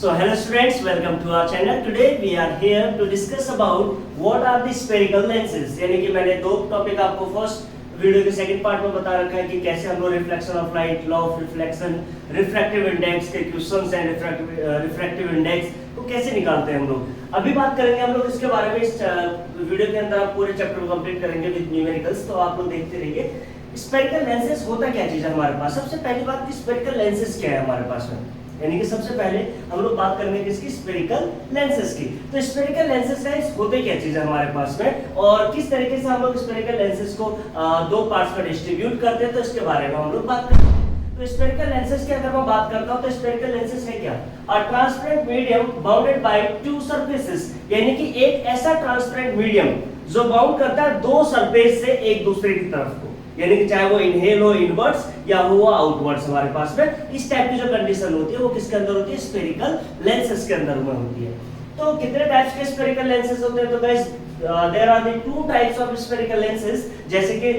So hello students, welcome to our channel. Today we are here to discuss about what are the spherical lenses. यानी कि मैंने दो topic आपको first video के second part में बता रखा है कि कैसे हम लोग reflection of light, law of reflection, refractive index के क्वेश्चंस एंड रिफ्रैक्टिव इंडेक्स को कैसे निकालते हैं हम लोग। अभी बात करेंगे हम लोग इसके बारे में। इस वीडियो के अंदर आप पूरे चैप्टर को कंप्लीट करेंगे विद न्यूमेरिकल्स, तो आप लोग देखते रहिए। स्फेरिकल लेंसेज होता क्या चीज है हमारे पास। सबसे पहली बात कि स्फेरिकल लेंसेज क्या है हमारे पास में, यानी कि सबसे पहले हम लोग बात करेंगे किसकी, स्फेरिकल लेंसेज की। तो स्फेरिकल लेंसेज गाइस होते क्या चीज है हमारे पास में और किस तरीके से हम लोग स्फेरिकल लेंसेज को दो पार्ट्स में डिस्ट्रीब्यूट करते हैं, तो इसके बारे में हम लोग बात करेंगे। तो स्फेरिकल लेंसेज की अगर मैं बात करता हूं तो स्फेरिकल लेंसेज है क्या, a transparent medium bounded by two surfaces, यानी कि एक ऐसा ट्रांसपेरेंट मीडियम जो बाउंड करता है दो सरफेस से एक दूसरे की तरफ को, यानी कि चाहे वो इनहेल हो इनवर्ड्स या हो आउटवर्ड्स हमारे पास में। इस टाइप की जो कंडीशन होती है वो किसके अंदर होती है, स्फेरिकल लेंसेज के अंदर में होती है। तो कितने टाइप्स के स्फेरिकल लेंसेज होते हैं, तो guys there are the two types of spherical lenses. जैसे कि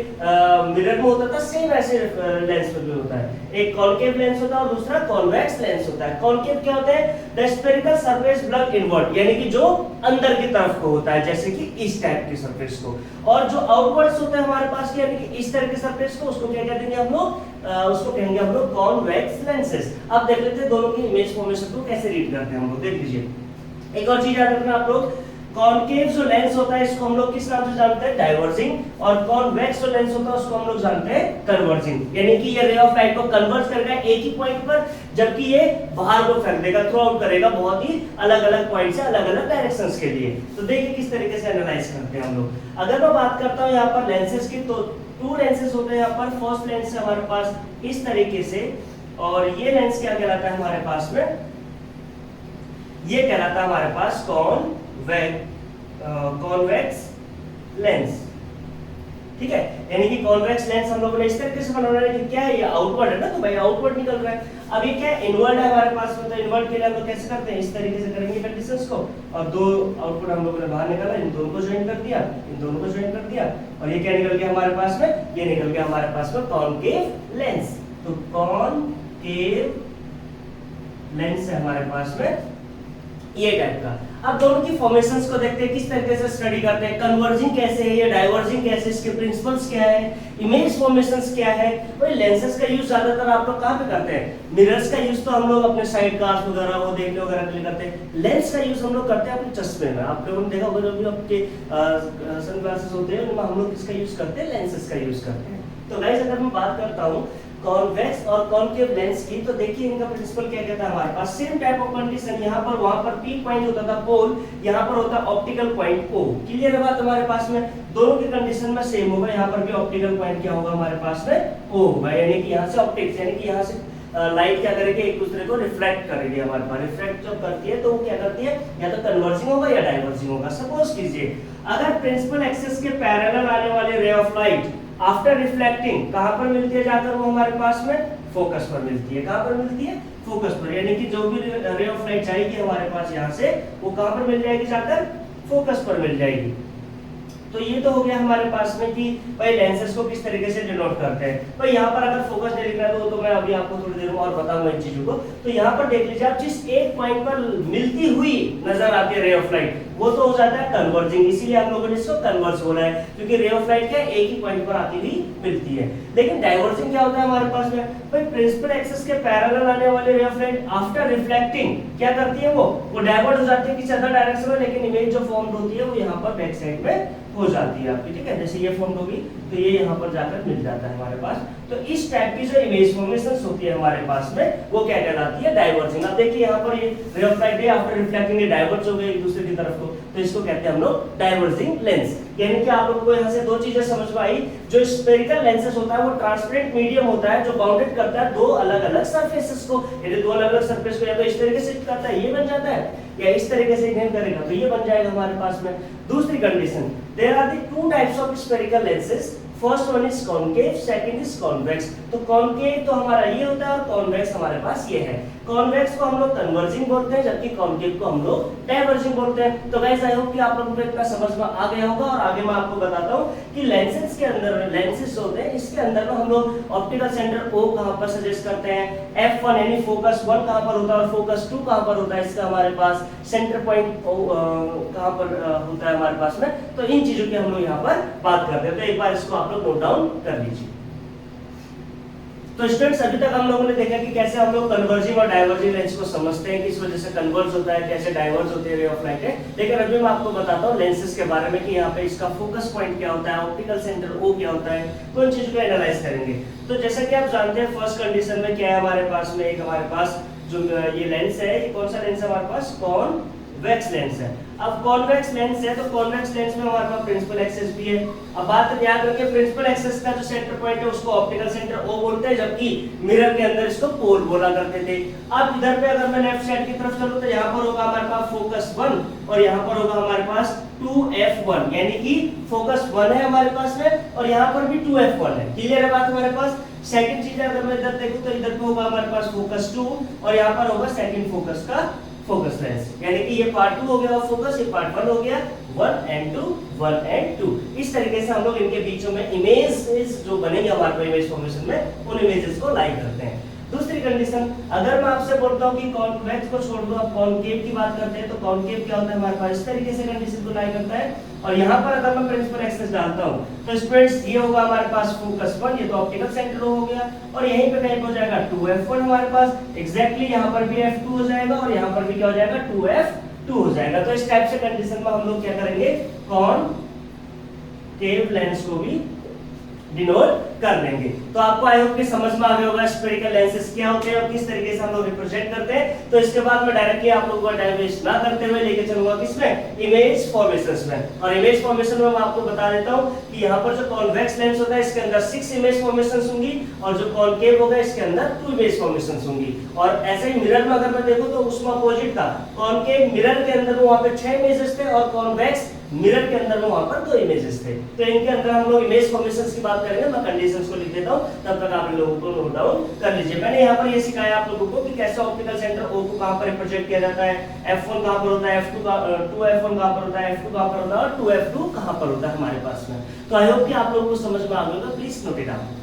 मिरर में होता था सेम ऐसे लेंस में भी होता है, एक कॉनकेव लेंस होता है और दूसरा कॉन्वेक्स लेंस होता है। कॉनकेव क्या होता है, the spherical surface blog inward, यानी कि जो अंदर की तरफ को होता है, जैसे कि इस टाइप की सरफेस को। और जो आउटवर्ड्स होता है हमारे पास की, यानी कि इस तरह की सरफेस को, उसको क्या कहते हैं हम लोग, उसको कहेंगे हम लोग कॉन्वेक्स लेंसेज। अब देख लेते हैं दोनों की इमेज फॉर्मेशन को कैसे रीड करते हैं हम लोग, देख लीजिए। एक और चीज याद रखना आप लोग, कॉनकेव जो लेंस होता है इसको हम लोग किस नाम से जानते हैं, डाइवर्जिंग, और कॉन्वेक्स जो लेंस होता है उसको हम लोग जानते हैं कन्वर्जिंग। यानी कि ये रे ऑफ लाइट को कन्वर्ज करेगा एक ही पॉइंट पर, जबकि ये बाहर को फेंक देगा, थ्रो आउट करेगा बहुत ही अलग-अलग पॉइंट से अलग-अलग डायरेक्शंस के लिए। तो देखिए किस तरीके से एनालाइज करते हैं हम लोग। अगर मैं बात करता हूं यहां पर लेंसेज की, तो टू लेंसेज होते हैं यहां पर। फर्स्ट लेंस है हमारे पास इस तरीके से, और ये लेंस क्या कहलाता है हमारे पास में, ये कहलाता है हमारे पास कॉन्वेक्स लेंस, ठीक है। यानी कि कॉन्वेक्स लेंस हम लोगों ने इस तरीके से बनाना है कि क्या है, ये आउटवर्ड है ना, तो भाई आउटवर्ड निकल रहा है। अब ये क्या है, इनवर्ड है हमारे पास में, तो इनवर्ड के लिए हम लोग कैसे करते हैं, इस तरीके से करेंगे कंडीशंस को, और दो आउटपुट हम लोगों ने बाहर निकाला, इन दोनों को ज्वाइन कर दिया, इन दोनों को ज्वाइन कर दिया, और ये क्या निकल गया हमारे पास में, ये निकल गया हमारे पास में कॉनकेव लेंस। तो कॉनकेव लेंस है हमारे पास में ये टाइप का। अब दोनों की फॉर्मेशंस को देखते हैं, किस तरीके से स्टडी करते हैं, कन्वर्जिंग कैसे है, ये डाइवर्जिंग कैसे, इसके प्रिंसिपल्स क्या है, इमेज फॉर्मेशंस क्या है। वही लेंसेज का यूज ज्यादातर आप लोग कहां पे करते हैं, मिरर्स का यूज तो हम लोग अपने साइड कास्ट वगैरह वो देखने वगैरह के लिए करते हैं। लेंस का यूज हम लोग करते हैं अपने चश्मे में। आप लोगों ने देखा होगा जो भी आपके सनग्लासेस होते हैं उनमें हम लोग किसका यूज करते हैं, लेंसेज का यूज करते हैं। तो गाइस अगर मैं बात करता हूं कॉन्वेक्स और कॉनकेव लेंस की, तो देखिए इनका प्रिंसिपल क्या कहता है हमारे पास, सेम टाइप ऑफ कंडीशन। यहाँ पर वहां पर पी पॉइंट होता था पोल, यहाँ पर होता ऑप्टिकल पॉइंट ओ। क्लियर है बात हमारे पास में, दोनों की कंडीशन में सेम होगा। यहाँ पर भी ऑप्टिकल पॉइंट क्या होगा हमारे पास में, ओ होगा, यानी कि यहाँ से ऑप्टिक्स, यानी कि यहाँ से लाइट क्या करेगी, एक दूसरे को रिफ्लेक्ट करेगी हमारे पास। रिफ्लेक्ट जब करती है तो वो क्या करती है, या तो कन्वर्जिंग होगा या डाइवर्जिंग होगा। सपोज कीजिए अगर प्रिंसिपल एक्सिस के पैरेलल आने वाले ray of light after reflecting कहां पर मिलती है जाकर, वो हमारे पास में फोकस पर मिलती है। कहां पर मिलती है, फोकस पर, यानी कि जो भी रे ऑफ लाइट जाएगी हमारे पास यहां से, वो कहां पर मिल जाएगी, जाकर फोकस पर मिल जाएगी। तो ये तो हो गया हमारे पास में कि भाई लेंसेज को किस तरीके से डिनोट करते हैं। भाई यहाँ पर अगर फोकस नहीं लिखना है तो मैं अभी आपको थोड़ी देर में और बताऊंगा इन चीजों को। तो यहाँ पर देख लीजिए आप, जिस एक पॉइंट पर मिलती हुई नजर आती है रे ऑफ लाइट, वो तो हो जाता है कन्वर्जिंग। इसीलिए आप लोगों ने इसको कन्वर्ज बोला है, क्योंकि रे ऑफ लाइट क्या एक ही पॉइंट पर आती हुई मिलती है। लेकिन डाइवर्जिंग क्या होता है हमारे पास में, भाई प्रिंसिपल एक्सिस के पैरेलल आने वाली ray of light after reflecting क्या करती है, वो डाइवर्ट हो जाती है किसी अदर डायरेक्शन में, लेकिन इमेज जो फॉर्म होती है वो यहाँ पर बैक साइड में हो जाती है आपकी, ठीक है। जैसे ये फॉर्म होगी तो ये यहाँ पर जाकर मिल जाता है हमारे पास। तो इस टाइप की जो इमेज फॉर्मेशंस होती है हमारे पास में, वो क्या कहलाती है, डाइवर्जिंग। अब देखिए यहाँ पर ये ray of light after reflecting ये डाइवर्ज हो गए एक दूसरे की तरफ को, तो इसको कहते हैं हम लोग डाइवर्जिंग लेंस। यानी कि आप लोगों को यहाँ से दो चीजें समझ में आई। जो स्फेरिकल लेंसेज होता है वो ट्रांसपेरेंट मीडियम होता है जो बाउंडेड करता है दो अलग-अलग सरफेसेस को। यदि दो अलग-अलग सरफेस को या तो इस तरीके से करता है ये बन जाता है, या इस तरीके से इन्हें करेगा तो ये बन जाएगा हमारे पास में। दूसरी condition, there are the two types of spherical lenses, first one is concave, second is convex. तो कॉनकेव तो हमारा ये होता है और कॉन्वेक्स हमारे पास ये है। कॉन्वेक्स को हम लोग कन्वर्जिंग बोलते हैं, जबकि कॉनकेव को हम लोग डाइवर्जिंग बोलते हैं। तो गाइस आई होप कि आप लोगों को इतना समझ में आ गया होगा। और आगे मैं आपको बताता हूँ कि लेंसेज के अंदर, लेंसेज होते हैं इसके अंदर में हम लोग ऑप्टिकल सेंटर O कहाँ पर सजेस्ट करते हैं, F1 यानी फोकस 1 कहाँ पर होता है और फोकस 2 कहाँ पर होता है, इसका हमारे पास सेंटर पॉइंट कहाँ पर होता है हमारे पास में। तो इन चीजों की हम लोग यहाँ पर बात करते हैं, तो एक बार इसको आप लोग नोट डाउन कर लीजिए। तो स्टूडेंट्स अभी तक हम लोगों ने देखा कि कैसे हम लोग कन्वर्जिंग और डाइवर्जिंग लेंस को समझते हैं, किस वजह से कन्वर्ज होता है, कैसे डाइवर्ज होते हैं रे ऑफ लाइट है। लेकिन अभी मैं आपको बताता हूँ लेंसेज के बारे में कि यहाँ पे इसका फोकस पॉइंट क्या होता है, ऑप्टिकल सेंटर O क्या होता है, तो इन चीजों को एनालाइज करेंगे। तो जैसा कि आप जानते हैं फर्स्ट कंडीशन में क्या है हमारे पास में, एक हमारे पास जो ये लेंस है, ये कौन सा लेंस है हमारे पास, कॉन्वेक्स लेंस है। अब कॉन्वेक्स लेंस है तो कॉन्वेक्स लेंस में हमारे पास प्रिंसिपल एक्सिस भी है। अब बात याद रखिए, प्रिंसिपल एक्सिस का जो सेंटर पॉइंट है उसको ऑप्टिकल सेंटर O बोलते हैं, जबकि मिरर के अंदर इसको पोल बोला करते थे। अब इधर पे अगर मैं लेफ्ट साइड की तरफ चलूं तो यहाँ पर होगा हमारे पास फोकस 1 और यहाँ पर होगा हमारे पास 2f1, यानी कि फोकस 1 है हमारे पास में और यहाँ पर भी 2f1 है। क्लियर है बात हमारे पास। सेकंड चीज अगर मैं इधर देखूं तो इधर पे होगा हमारे पास फोकस 2 और यहाँ पर होगा सेकंड फोकस का फोकस लेंस, यानी कि ये पार्ट 2 हो गया फोकस, ये पार्ट 1 हो गया, 1 and 2 1 and 2। इस तरीके से हम लोग इनके बीचों में इमेजेस जो बनेंगे हमारे को इमेज फॉर्मेशन में, उन इमेजेस को लाइक करते हैं। दूसरी कंडीशन, अगर मैं आपसे बोलता हूं कि कॉन्वेक्स को छोड़ दो, अब कॉनकेव की बात करते हैं, तो कॉनकेव क्या होता है हमारे पास, इस तरीके से कंडीशन को लाइक करता है। और यहाँ पर अगर मैं प्रिंसिपल एक्सिस डालता हूँ तो स्टूडेंट्स ये होगा हमारे पास फोकस 1, ये तो ऑप्टिकल सेंटर हो गया, और यहीं पे कहीं हो जाएगा 2f1 हमारे पास, एग्जैक्टली यहाँ पर भी f2 हो जाएगा और यहाँ पर भी क्या हो जाएगा 2f2 हो जाएगा। तो इस टाइप से कंडीशन में हम लोग क्या करेंगे, कॉनकेव लेंस को भी डिनोट कर लेंगे। तो आपको आई होप कि समझ में आ गया होगा स्फेरिकल लेंसेज क्या होते हैं और किस तरीके से हम लोग रिप्रेजेंट करते हैं। तो इसके बाद मैं डायरेक्टली आप लोगों को टाइम वेस्ट ना करते हुए लेके चलूंगा किसमें, इमेज फॉर्मेशंस में। और इमेज फॉर्मेशन में मैं आपको बता देता हूं कि यहाँ पर जो कॉन्वेक्स लेंस होता है इसके अंदर 6 इमेज फॉर्मेशंस होंगी और जो कॉनकेव होगा इसके अंदर 2 इमेज फॉर्मेशंस होंगी। और ऐसे ही मिरर में अगर मैं देखूं तो उसमें अपोजिट था, कॉनकेव मिरर के अंदर वहां पे 6 इमेजेस थे और कॉन्वेक्स मिरर के अंदर में वहां पर 2 इमेजेस थे। तो इनके अंदर हम लोग इमेज फॉर्मेशंस की बात करेंगे। मैं कंडीशंस को लिख देता हूं, तब तक आप लोगों को नोट डाउन कर लीजिए। मैंने यहाँ पर ये सिखाया आप लोगों को कि कैसे ऑप्टिकल सेंटर O को कहां पर रिप्रेजेंट किया जाता है, F1 कहां पर होता है, F2 का 2f1 कहां पर होता है, F2 कहां पर होता है और 2f2 कहां पर होता है हमारे पास में। तो आई होप कि आप लोगों को समझ में आ गया होगा, प्लीज नोट इट डाउन।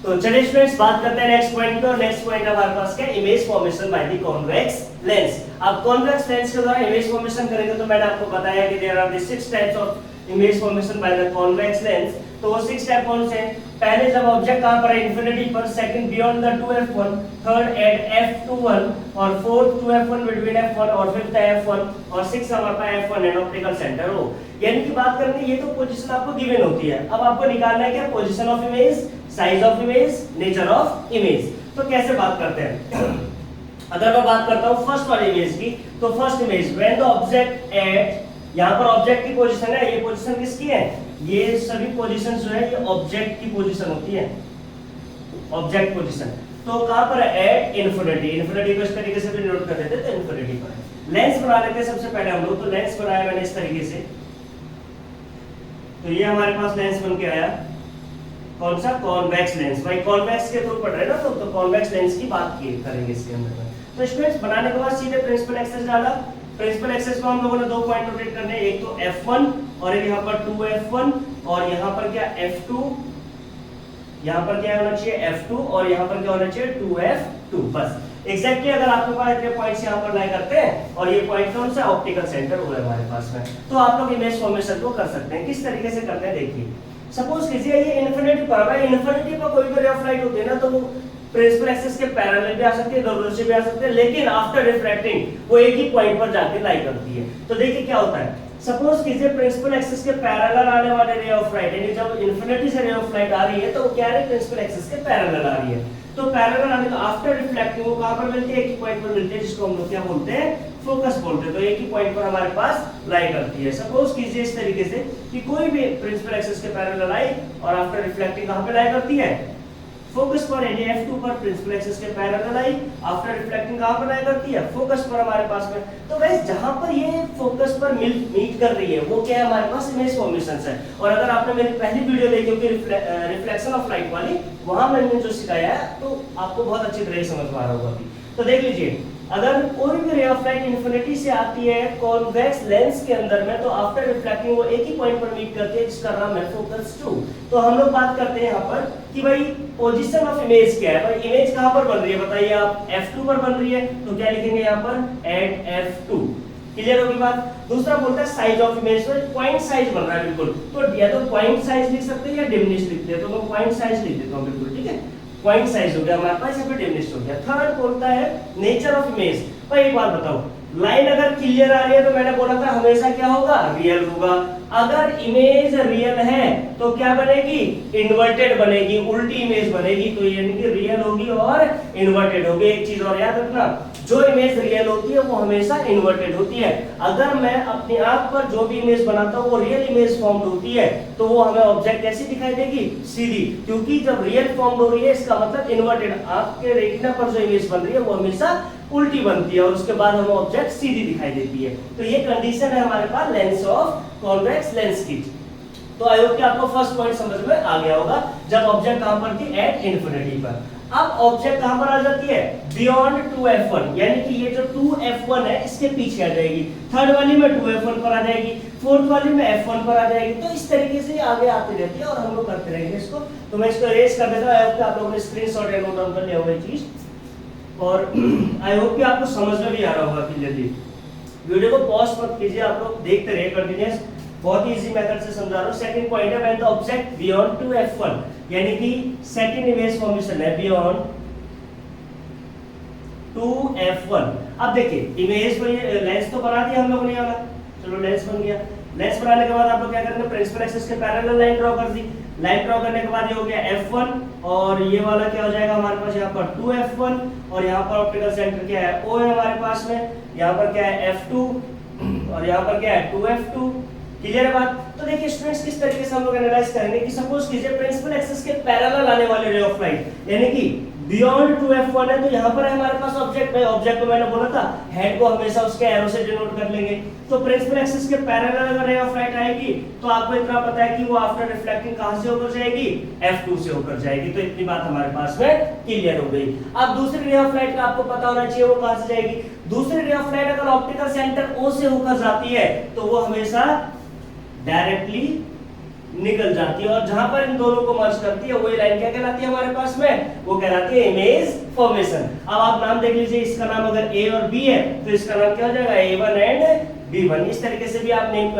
तो चलिए स्टूडेंट्स बात करते हैं नेक्स्ट पॉइंट पे, और नेक्स्ट पॉइंट हमारे पास क्या, image formation by the convex lens. अब कॉन्वेक्स लेंस के द्वारा इमेज फॉर्मेशन करेंगे तो मैंने आपको बताया कि there are the 6 types of image formation by the convex lens. तो वो 6 टाइप कौन से हैं? पहले जब ऑब्जेक्ट कहां पर है, इंफिनिटी पर, second beyond the 2f1, third at f21 और फोर्थ 2f1 बिटवीन f1 और फिफ्थ f1 और 6 हमारे पास f1 एंड ऑप्टिकल सेंटर हो। यानी कि बात करेंगे ये तो पोजीशन आपको गिवन होती है। अब आपको निकालना है क्या, position of image, size of image, nature of image. तो कैसे बात करते हैं अगर मैं बात करता हूं फर्स्ट वाली इमेज की, तो first image when the object at, यहां पर ऑब्जेक्ट की पोजीशन है, ये पोजीशन किसकी है, ये सभी पोजीशन जो है ये ऑब्जेक्ट की पोजीशन होती है, ऑब्जेक्ट पोजीशन। तो कहां पर है, एट इंफिनिटी। इंफिनिटी को इस तरीके से भी नोट कर देते हैं, तो इंफिनिटी पर है। लेंस बना लेते हैं सबसे पहले हम लोग। तो लेंस बनाया मैंने इस तरीके से, तो ये हमारे पास लेंस बन के आया, कौन सा, कॉन्वेक्स लेंस। भाई कॉन्वेक्स के थ्रू पढ़ रहे हैं ना, तो कॉन्वेक्स लेंस की बात की करेंगे इसके अंदर में। तो स्टूडेंट्स बनाने के बाद सीधे प्रिंसिपल एक्सिस डाला। प्रिंसिपल एक्सिस को हम लोगों ने 2 पॉइंट रोटेट करने हैं, एक तो f1 और एक यहाँ पर 2f1 और यहाँ पर क्या f2, यहाँ पर क्या होना चाहिए f2 और यहाँ पर क्या होना चाहिए 2f2। बस एग्जैक्टली अगर आपके पास इतने पॉइंट्स यहाँ पर लाई करते हैं और ये पॉइंट कौन सा, ऑप्टिकल सेंटर हो है हमारे पास में, तो आप लोग इमेज फॉर्मेशन को कर सकते हैं। किस तरीके से करते हैं देखिए, सपोज कीजिए ये इन्फिनिटी पर है, इन्फिनिटी पर कोई भी रे ऑफ लाइट होती है ना तो वो प्रिंसिपल एक्सिस के पैरेलल भी आ सकती है, इधर से भी आ सकते हैं, लेकिन आफ्टर रिफ्रैक्टिंग वो एक ही पॉइंट पर जाके लाई करती है। तो देखिए क्या होता है, सपोज कीजिए प्रिंसिपल एक्सिस के पैरेलल आने वाले रे ऑफ लाइट, यानी जब इन्फिनिटी से रे ऑफ लाइट आ रही है तो वो क्या है, प्रिंसिपल एक्सिस के पैरेलल आ रही है। तो पैरेलल आने का आफ्टर रिफ्लेक्टिंग वो कहां पर मिलती है, एक ही पॉइंट पर मिलती है, जिसको हम लोग क्या बोलते हैं, फोकस बोलते हैं। तो एक ही पॉइंट पर हमारे पास लाई करती है। सपोज कीजिए इस तरीके से कि कोई भी प्रिंसिपल एक्सिस के पैरेलल आई और आफ्टर रिफ्लेक्टिंग कहां पे लाई करती है, फोकस पर यानी F2 पर प्रिंसिपल एक्सिस के पैरेलल आई, आफ्टर रिफ्लेक्टिंग कहां पर आया करती है, फोकस पर हमारे पास में। तो गाइस जहां पर ये फोकस पर मीट कर रही है वो क्या है हमारे पास, इमेज फॉर्मेशंस है। और अगर आपने मेरी पहली वीडियो देखी होगी रिफ्लेक्शन ऑफ लाइट वाली, वहां मैंने जो सिखाया है तो आपको बहुत अच्छी तरह समझ में आ रहा होगा अभी। तो देख लीजिए, अगर कोई भी रे ऑफ लाइट इन्फिनिटी से आती है कॉन्वेक्स लेंस के अंदर में, तो आफ्टर रिफ्लेक्टिंग वो एक ही पॉइंट पर मीट करती है जिसका नाम है फोकस 2। तो हम लोग बात करते हैं यहाँ पर कि भाई पोजीशन ऑफ इमेज क्या है, भाई इमेज कहाँ पर बन रही है बताइए आप, F2 पर बन रही है, तो क्या लिखेंगे यहाँ पर एट F2। क्लियर होगी बात। दूसरा बोलता है size of image, point size बन रहा है बिल्कुल, तो या तो पॉइंट साइज लिख सकते हैं या डिमिनिश लिखते हैं, तो मैं पॉइंट साइज लिख देता हूँ बिल्कुल, ठीक है, पॉइंट साइज हो गया हमारे पास, यहाँ पे डिमिनिश हो गया। थर्ड बोलता है नेचर ऑफ इमेज। भाई एक बात बताओ, लाइन अगर क्लियर आ रही है तो मैंने बोला था हमेशा क्या होगा, रियल होगा। अगर इमेज रियल है तो क्या बनेगी, इन्वर्टेड बनेगी, उल्टी इमेज बनेगी, तो यानी कि रियल होगी और इन्वर्टेड होगी। एक चीज और याद रखना, जो इमेज रियल होती है वो हमेशा इन्वर्टेड होती है। अगर मैं अपनी आंख पर जो भी इमेज बनाता हूँ वो रियल इमेज फॉर्म होती है, तो वो हमें ऑब्जेक्ट कैसी दिखाई देगी, सीधी, क्योंकि जब रियल फॉर्म हो रही है इसका मतलब इन्वर्टेड। आंख के रेटिना पर जो इमेज बन रही है वो हमेशा उल्टी बनती है और उसके बाद हमें ऑब्जेक्ट सीधी दिखाई देती है। तो ये कंडीशन है हमारे पास लेंस ऑफ कॉन्वेक्स लेंस की। तो आई होप कि आपको फर्स्ट पॉइंट समझ में आ गया होगा, जब ऑब्जेक्ट कहां पर थी, एट इन्फिनिटी पर। अब ऑब्जेक्ट कहां पर आ जाती है, बियॉन्ड 2f1, यानी कि ये जो 2f1 है इसके पीछे आ जाएगी। थर्ड वाली में 2f1 पर आ जाएगी, फोर्थ वाली में f1 पर आ जाएगी। तो इस तरीके से आगे आती रहती है और हम लोग करते रहेंगे इसको। तो मैं इसको इरेज कर देता हूं। आई होप कि आप लोगों ने स्क्रीनशॉट या नोट डाउन कर लिया होगा ये चीज, और आई होप कि आपको समझ में भी आ रहा होगा क्लियरली। वीडियो को पॉज मत कीजिए, आप लोग देखते रहिए कंटिन्यूअस, बहुत ही इजी मेथड से समझा रहा हूं। सेकंड पॉइंट है when the object beyond 2f1, यानी कि सेकंड इमेज फॉर्मेशन है बियॉन्ड 2f1। अब देखिए इमेज को ये लेंस तो बना दिया हम लोगों ने वाला, चलो लेंस बन गया। लेंस बनाने के बाद आप लोग क्या करेंगे, प्रिंसिपल एक्सिस के पैरेलल लाइन ड्रॉ कर दी। लाइन ड्रॉ करने के बाद ये हो गया f1, और ये वाला क्या हो जाएगा हमारे पास यहाँ पर 2f1, और यहाँ पर ऑप्टिकल सेंटर क्या है, O है हमारे पास में, यहाँ पर क्या है f2, और यहाँ पर क्या है 2f2। क्लियर है बात। तो देखिए स्टूडेंट्स किस तरीके से हम लोग एनालाइज करेंगे कि सपोज कीजिए प्रिंसिपल एक्सिस के पैरेलल आने वाले रे ऑफ लाइट, यानी कि बियॉन्ड 2f1 है, तो यहाँ पर है हमारे पास ऑब्जेक्ट है। ऑब्जेक्ट को मैंने बोला था हेड को हमेशा उसके एरो से डिनोट कर लेंगे। तो प्रिंसिपल एक्सिस के पैरेलल अगर रे ऑफ लाइट आएगी तो आपको इतना पता है कि वो आफ्टर रिफ्लेक्टिंग कहां से होकर जाएगी, f2 से होकर जाएगी। तो इतनी बात हमारे पास में क्लियर हो गई। अब दूसरी रे ऑफ लाइट का आपको पता होना चाहिए वो कहां से जाएगी। दूसरी रे ऑफ लाइट अगर ऑप्टिकल सेंटर O से होकर जाती है तो वो हमेशा डायरेक्टली निकल जाती है, और जहां पर इन दोनों को मर्ज करती है वही लाइन क्या कहलाती है हमारे पास में, वो कहलाती है इमेज फॉर्मेशन। अब आप नाम देख लीजिए, इसका नाम अगर A और B है तो इसका नाम क्या हो जाएगा, A1 एंड B1। इस तरीके से भी आप नेम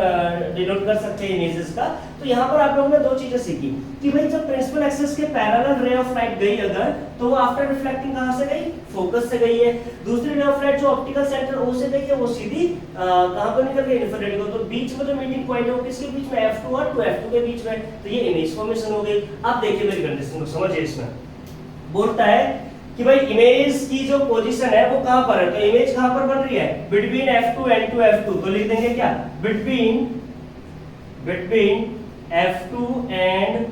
डिनोट कर सकते हैं इमेजेस का। तो यहाँ पर आप लोगों ने दो चीजें सीखी कि भाई जब प्रिंसिपल एक्सिस के पैरेलल रे ऑफ लाइट गई अगर, तो वो आफ्टर रिफ्लेक्टिंग कहां से गई, फोकस से गई है। दूसरी रे ऑफ लाइट जो ऑप्टिकल सेंटर O से गई है वो सीधी कहां पर निकल गई, इन्फिनिटी को। तो बीच में जो मीटिंग पॉइंट है वो किसके बीच में, f2 और 2f2 के बीच में। तो ये इमेज फॉर्मेशन हो गई। अब देखिए मेरी कंडीशन को समझिए, इसमें बोलता है कि भाई इमेज की जो पोजीशन है वो कहां पर है, तो इमेज कहां पर बन रही है, बिटवीन f2 एंड 2f2। तो लिख देंगे क्या, बिटवीन f2 एंड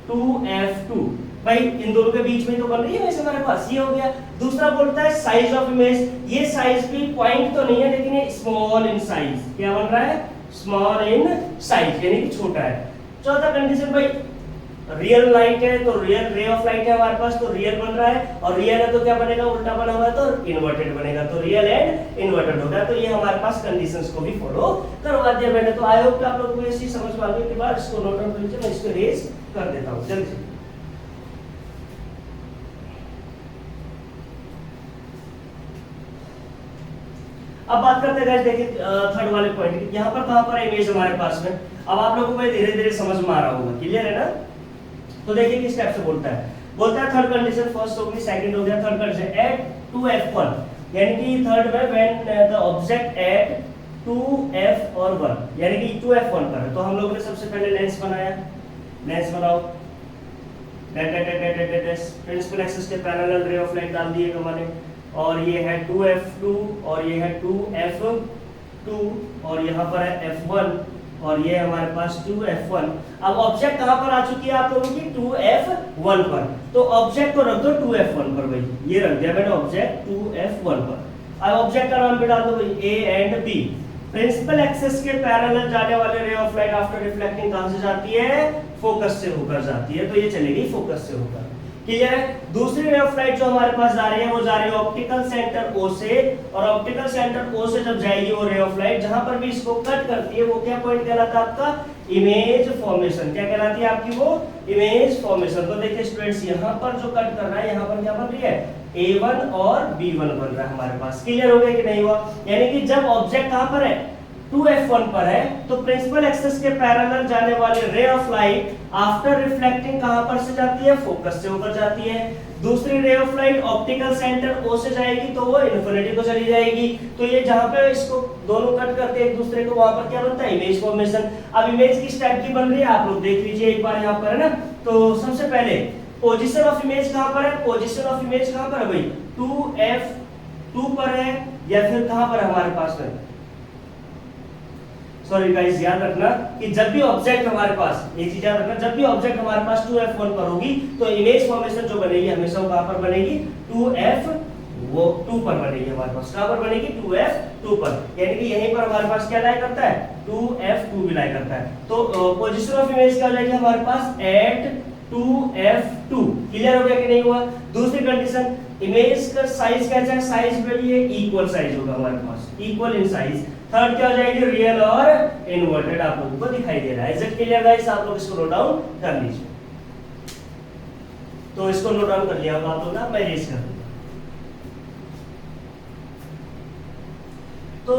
2f2। भाई इन दोनों के बीच में तो बन रही है वैसे हमारे पास, ये हो गया। दूसरा बोलता है साइज ऑफ इमेज। ये साइज भी पॉइंट तो नहीं है लेकिन ये स्मॉल इन साइज, क्या बन रहा है, स्मॉल इन साइज, यानी कि छोटा है। चौथा कंडीशन, भाई रियल लाइट है तो रियल रे ऑफ लाइट है हमारे पास, तो रियल बन रहा है, और रियल है तो क्या बनेगा, उल्टा बना हुआ है तो इन्वर्टेड बनेगा। तो रियल एंड इन्वर्टेड होगा। तो ये हमारे पास कंडीशंस को भी फॉलो करवा दिया मैंने। तो आई होप कि आप लोगों को ये चीज समझ में आ गई। के बाद इसको नोट डाउन कर लीजिए, मैं इसको रेज कर देता हूं जल्दी। अब बात करते हैं गाइस, देखिए थर्ड वाले पॉइंट की। यहाँ पर कहां पर है इमेज हमारे पास में। अब आप लोगों को ये धीरे धीरे समझ में आ रहा होगा, क्लियर है ना। तो देखिए किस टाइप से बोलता है थर्ड कंडीशन, फर्स्ट हो गई, सेकंड हो गया, थर्ड कंडीशन एट 2f1, यानी कि थर्ड में when the object at 2f और 1, यानी कि 2f1 पर है। तो हम लोगों ने सबसे पहले लेंस बनाया, लेंस बनाओ, प्रिंसिपल एक्सिस के पैरेलल रे ऑफ लाइट डाल दिए हमारे, और ये है 2f2 और ये है 2f2, और यहाँ पर है f1 और ये हमारे पास 2f1। अब ऑब्जेक्ट कहां पर आ चुकी है आप लोगों की 2f1 पर, तो ऑब्जेक्ट को रख दो 2f1 पर भाई, ये रख दिया मैंने ऑब्जेक्ट 2f1 पर। अब ऑब्जेक्ट का नाम भी डाल दो भाई a and b। Principal axis के पैरेलल जाने वाले ray of light after reflecting कहां से जाती है, फोकस से होकर जाती है, तो ये चलेगी फोकस से होकर। क्लियर है। दूसरी रे ऑफ लाइट जो हमारे पास जा रही है वो जा रही है ऑप्टिकल सेंटर O से, और ऑप्टिकल सेंटर O से जब जाएगी वो रे ऑफ लाइट, जहां पर भी इसको कट करती है वो क्या पॉइंट कहलाता है आपका, इमेज फॉर्मेशन। क्या कहलाती है आपकी वो, इमेज फॉर्मेशन। तो देखिए स्टूडेंट्स, यहां पर जो कट कर रहा है, यहां पर क्या बन रही है, A1 और B1 बन रहा है हमारे पास। क्लियर हो गया कि नहीं हुआ। यानी कि जब ऑब्जेक्ट कहां पर है, 2f1 पर है, तो प्रिंसिपल एक्सिस के पैरेलल जाने वाली ray of light after reflecting कहां पर से जाती है, फोकस से होकर जाती है। दूसरी ray of light optical centre O से जाएगी तो वो इन्फिनिटी को चली जाएगी। तो ये जहां पे इसको दोनों कट करते हैं एक दूसरे को, वहां पर क्या बनता है, इमेज फॉर्मेशन। अब इमेज किस टाइप की बन रही है आप लोग देख लीजिए एक बार, यहां पर है ना। तो सबसे पहले पोजीशन ऑफ इमेज कहां पर है, पोजीशन ऑफ इमेज कहां पर है भाई, 2f2 पर है, या फिर कहां पर है हमारे पास में, सॉरी गाइस, याद रखना कि जब भी ऑब्जेक्ट हमारे पास, एक चीज याद रखना, जब भी ऑब्जेक्ट हमारे पास 2f1 पर होगी तो इमेज फॉर्मेशन जो बनेगी हमेशा वो कहां पर बनेगी, 2f2 पर बनेगी हमारे पास। कहां पर बनेगी, 2f2 पर। यानी कि यहीं पर हमारे पास क्या लाई करता है, 2f2 भी लाई करता है। तो पोजीशन ऑफ इमेज क्या हो जाएगी हमारे पास, एट 2f2। क्लियर हो गया कि नहीं हुआ। दूसरी कंडीशन, इमेज का साइज क्या है, साइज में ये इक्वल साइज होगा हमारे पास, इक्वल इन साइज। थर्ड क्या हो जाएगी, रियल और इन्वर्टेड आप लोगों को दिखाई दे रहा है। इज इट क्लियर गाइस, आप लोग इसको नोट डाउन कर लीजिए। तो इसको नोट डाउन कर लिया होगा आप लोग ना, मैं रेज कर दूंगा। तो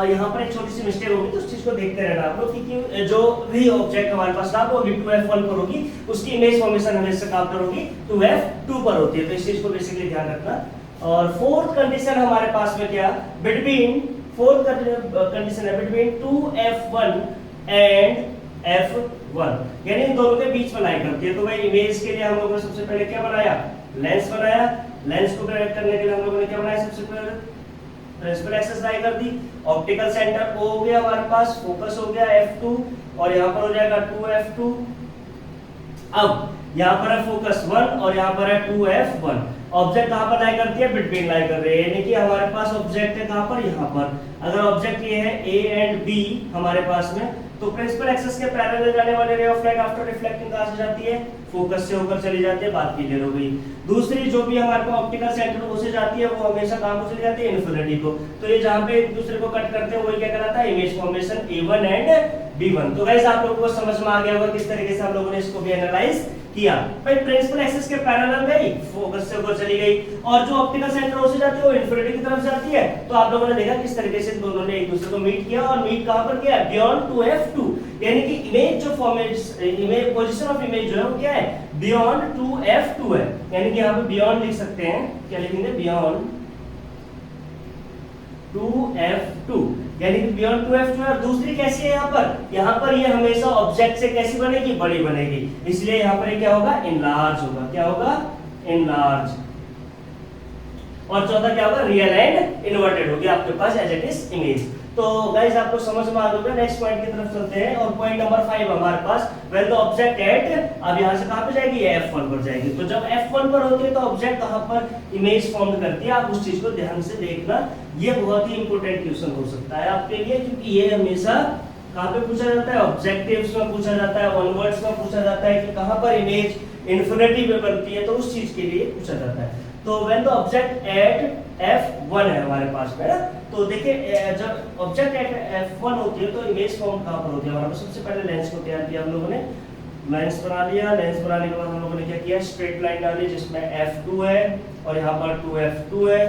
यहाँ पर एक छोटी सी मिस्टेक होगी, तो उस चीज को देखते रहना आप लोग, क्योंकि जो भी ऑब्जेक्ट हमारे पास था वो 2f1 पर होगी, उसकी इमेज फॉर्मेशन हमेशा कहां पर होगी, 2f2 पर होती है। तो इस चीज को बेसिकली ध्यान रखना। और फोर्थ कंडीशन हमारे पास में क्या, बिटवीन, फोर्थ कंडीशन है बिटवीन 2f1 एंड f1, यानी इन दोनों के बीच में लाई करती है। तो भाई इमेज के लिए हम लोगों ने सबसे पहले क्या बनाया, लेंस बनाया। लेंस को कनेक्ट करने के लिए हम लोगों ने क्या बनाया, सबसे पहले प्रिंसिपल एक्सिस लाई कर दी। ऑप्टिकल सेंटर O हो गया हमारे पास, फोकस हो गया f2, और यहाँ पर हो जाएगा 2f2। अब यहाँ पर है फोकस 1 और यहाँ पर है 2f1। ऑब्जेक्ट कहां पर लाई करती है, बिटवीन लाई कर रही है, यानी कि हमारे पास ऑब्जेक्ट है कहां पर, यहाँ पर। अगर ऑब्जेक्ट ये है A एंड B हमारे पास में, तो प्रिंसिपल एक्सिस के पैरेलल जाने वाले ray of light after reflecting कहां से जाती है, फोकस से होकर चली जाती है। बात क्लियर हो गई। दूसरी जो भी हमारे पास ऑप्टिकल सेंटर O से जाती है वो हमेशा कहां को चली जाती है, इन्फिनिटी को। तो ये जहां पे एक दूसरे को कट करते हैं वही क्या कहलाता है, image formation A1 and B1। तो गाइस आप लोगों को समझ में आ गया होगा किस तरीके से हम लोगों ने इसको भी एनालाइज किया। भाई प्रिंसिपल एक्सिस के पैरेलल गई, फोकस से ऊपर चली गई, और जो ऑप्टिकल सेंटर O से जाती है वो इन्फिनिटी की तरफ जाती है। तो आप लोगों ने देखा किस तरीके से दोनों ने एक दूसरे को मीट किया, और मीट कहां पर किया, बियॉन्ड 2f2। यानी कि इमेज जो format, image position of image जो है वो क्या है, बियॉन्ड 2f2 है। यानी कि यहां पे बियॉन्ड लिख सकते हैं, क्या लिखेंगे, बियॉन्ड 2f2, यानी कि बियॉन्ड 2f2। और दूसरी कैसी है यहाँ पर ये हमेशा ऑब्जेक्ट से कैसी बनेगी, बड़ी बनेगी, इसलिए यहाँ पर क्या होगा, इनलार्ज होगा। क्या होगा, इनलार्ज। और चौथा क्या होगा, रियल एंड इन्वर्टेड होगी आपके पास एज इट इज इमेज। तो गाइस आपको समझ में आ गया। नेक्स्ट पॉइंट की तरफ चलते हैं, और पॉइंट नंबर 5 हमारे पास, व्हेन द ऑब्जेक्ट एट, अब यहां से कहां पे जाएगी, f1 पर जाएगी। तो जब f1 पर होती है तो ऑब्जेक्ट कहां पर इमेज फॉर्म करती है, आप उस चीज को ध्यान से देखना। ये बहुत ही इंपॉर्टेंट क्वेश्चन हो सकता है आपके लिए, क्योंकि ये हमेशा कहां पे पूछा जाता है, ऑब्जेक्टिव्स में पूछा जाता है, वन वर्ड्स में पूछा जाता है कि कहां पर इमेज इन्फिनिटी में बनती है, तो उस चीज के लिए पूछा जाता है। तो when the object at f1 है हमारे पास में ना, तो देखिए जब ऑब्जेक्ट एट f1 होती है तो इमेज फॉर्म कहां पर होती है हमारे पास। सबसे पहले लेंस को तैयार किया हम लोगों ने, लेंस बना लिया। लेंस बनाने के बाद हम लोगों ने क्या किया, स्ट्रेट लाइन डाली जिसमें f2 है और यहाँ पर 2f2 है।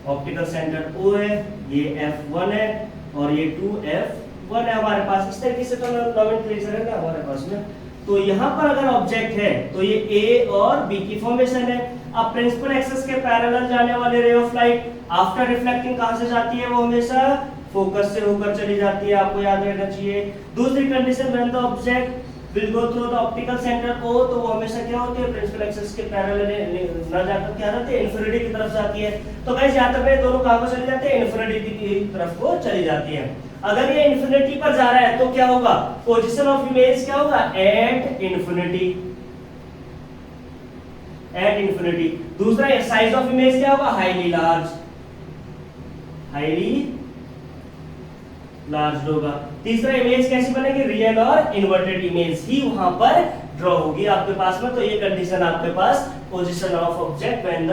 ऑप्टिकल सेंटर O है, ये f1 है और ये 2f1 है हमारे पास। इस तरीके से तो नोमेनक्लेचर है ना हमारे पास में। तो यहाँ पर अगर ऑब्जेक्ट है तो ये A और B की फॉर्मेशन है। अब प्रिंसिपल एक्सिस के पैरेलल जाने वाले ray of light after reflecting कहां से जाती है, वो हमेशा फोकस से होकर चली जाती है, आपको याद रहना चाहिए। दूसरी condition, when the object will go through the optical centre O, तो वो हमेशा क्या होती है, प्रिंसिपल एक्सिस के पैरेलल ना जाकर क्या जाती है, इन्फिनिटी की तरफ जाती है। तो गाइस यहां तक दोनों कहां को चली जाती है, इन्फिनिटी की तरफ को चली जाती है। अगर ये इंफिनिटी पर जा रहा है तो क्या होगा, पोजीशन ऑफ इमेज क्या होगा, एट इंफिनिटी, एट इंफिनिटी। दूसरा साइज ऑफ इमेज क्या होगा, हाईली लार्ज, हाईली लार्ज होगा। तीसरा इमेज कैसी बनेगी, रियल और इन्वर्टेड इमेज ही वहां पर ड्रॉ होगी आपके पास में। तो ये कंडीशन आपके पास position of object when the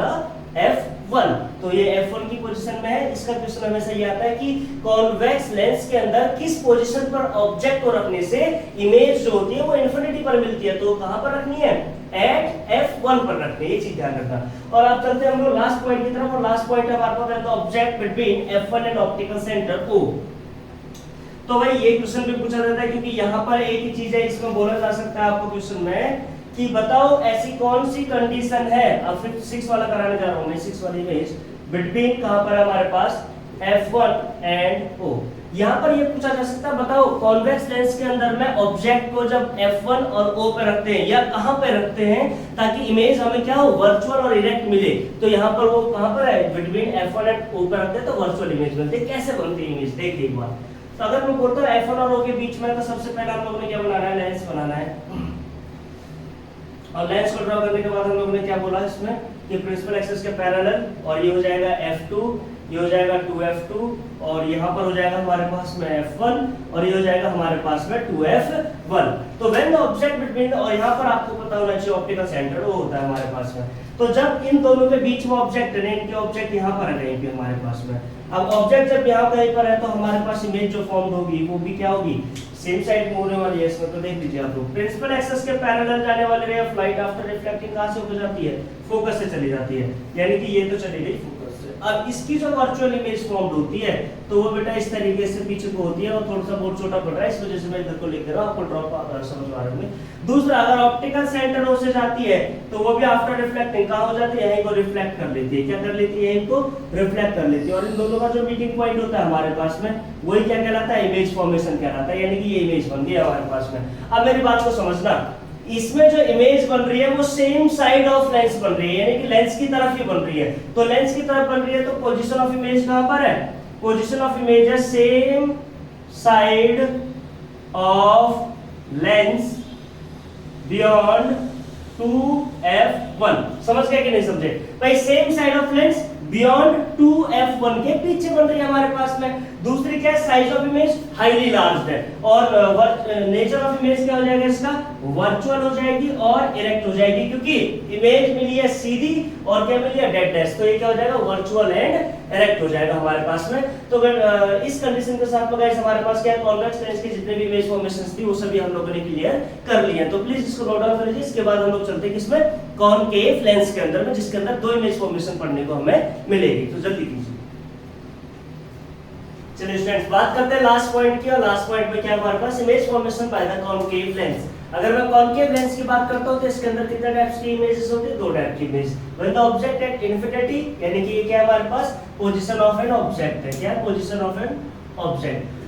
F1, तो ये F1 की पोजीशन में है। इसका क्वेश्चन हमेशा ये आता है कि कॉन्वेक्स लेंस के अंदर किस पोजीशन पर ऑब्जेक्ट को रखने से इमेज जो होती है वो इंफिनिटी पर मिलती है, तो कहां पर रखनी है, एट F1 पर रखनी है, ये चीज ध्यान रखना। और अब चलते हैं हम लोग लास्ट पॉइंट की तरफ, और लास्ट पॉइंट है हमारे पास object between F1 and optical centre O। तो भाई ये क्वेश्चन भी पूछा जाता है, क्योंकि यहाँ पर एक ही चीज है, इसमें बोला जा सकता है आपको क्वेश्चन में कि बताओ ऐसी कौन सी कंडीशन है, अब 6 वाला कराने जा रहा हूं मैं, 6 वाली इमेज बिटवीन कहां पर है हमारे पास F1 एंड O। यहाँ पर ये पूछा जा सकता है बताओ कॉन्वेक्स लेंस के अंदर में ऑब्जेक्ट को जब F1 और O पे रखते हैं या कहां पे रखते हैं ताकि इमेज हमें क्या हो, वर्चुअल और इरेक्ट मिले, तो यहाँ पर वो कहां पर है, बिटवीन F1 एंड O पे रखते हैं तो वर्चुअल इमेज मिलती है। कैसे बनती है इमेज, देखिए एक बार। तो अगर मैं बोलता हूं F1 और O के बीच में, तो सबसे पहले हम लोगों ने क्या बनाना है, लेंस बनाना है। और लेंस को ड्रॉ करने के बाद हम लोगों ने क्या बोला इसमें कि प्रिंसिपल एक्सिस के पैरेलल, और ये हो जाएगा F2, ये हो जाएगा 2F2, और यहाँ पर हो जाएगा हमारे पास में F1, और ये हो जाएगा हमारे पास में 2F1। तो व्हेन द ऑब्जेक्ट बिटवीन, और यहाँ पर आपको पता होना चाहिए ऑप्टिकल सेंटर वो होता है हमारे पास में। तो जब इन दोनों के बीच में ऑब्जेक्ट है, इनके ऑब्जेक्ट यहाँ पर है कहीं पे हमारे पास में, अब ऑब्जेक्ट जब यहाँ कहीं पर है तो हमारे पास इमेज जो फॉर्म होगी वो भी क्या होगी, सेम साइड होने वाली है इसमें। तो देख लीजिए आप लोग, प्रिंसिपल एक्सिस के पैरेलल जाने वाली ray of light after reflecting कहां से हो जाती है, फोकस से चली जाती है, यानी कि ये तो चली गई फोकस से। अब इसकी जो वर्चुअल इमेज फॉर्म होती है तो वो बेटा इस तरीके से पीछे को होती है, और थोड़ा सा बोर्ड छोटा पड़ रहा है इस वजह से मैं इधर को लिख दे रहा हूं, आपको ड्रॉप समझ आ रहा है। दूसरा, अगर ऑप्टिकल सेंटर ओ से जाती है तो वो भी आफ्टर रिफ्लेक्टिंग कहां हो जाती है, यहीं को रिफ्लेक्ट कर लेती है। क्या कर लेती है, इनको रिफ्लेक्ट कर लेती है, और इन दोनों का जो मीटिंग पॉइंट होता है हमारे पास में वही क्या कहलाता है, इमेज फॉर्मेशन कहलाता है, यानी कि ये इमेज बन गई हमारे पास में। अब मेरी बात को समझना, इसमें जो इमेज बन रही है वो सेम साइड ऑफ लेंस बन रही है, यानी कि लेंस की तरफ ही बन रही है। तो लेंस की तरफ बन रही है तो पोजीशन ऑफ इमेज कहां पर है, पोजीशन ऑफ इमेज है same side of lens beyond 2F1। समझ गए कि नहीं समझे भाई, same side of lens beyond 2F1 के पीछे बन रही है हमारे पास में। दूसरी क्या है, size of image highly large है, और नेचर ऑफ इमेज क्या हो जाएगा इसका, वर्चुअल हो जाएगी और इरेक्ट हो जाएगी, क्योंकि इमेज मिली है सीधी और क्या मिली है, डेड डैश, तो ये क्या हो जाएगा, वर्चुअल एंड इरेक्ट हो जाएगा हमारे पास में। तो इस कंडीशन के साथ गाइस हमारे पास क्या है, कॉन्वेक्स लेंस की जितने भी इमेज फॉर्मेशंस थी वो सभी हम लोगों ने क्लियर कर लिए हैं। तो प्लीज इसको नोट डाउन कर लीजिए। इसके बाद हम लोग चलते हैं किसमें, कॉनकेव लेंस के अंदर में, जिसके अंदर दो इमेज फॉर्मेशन पढ़ने को हमें मिलेगी। तो जल्दी कीजिए। चलिए स्टूडेंट्स, बात करते हैं लास्ट पॉइंट की, और लास्ट पॉइंट में क्या हमारे पास, image formation by the concave lens. अगर मैं कॉनकेव लेंस की बात करता हूं तो इसके अंदर कितने टाइप्स की इमेजेस होती है, दो टाइप की image. When the object at infinity, यानी कि ये क्या है हमारे पास, पोजीशन ऑफ एन ऑब्जेक्ट है, क्या है, पोजीशन ऑफ एन ऑब्जेक्ट।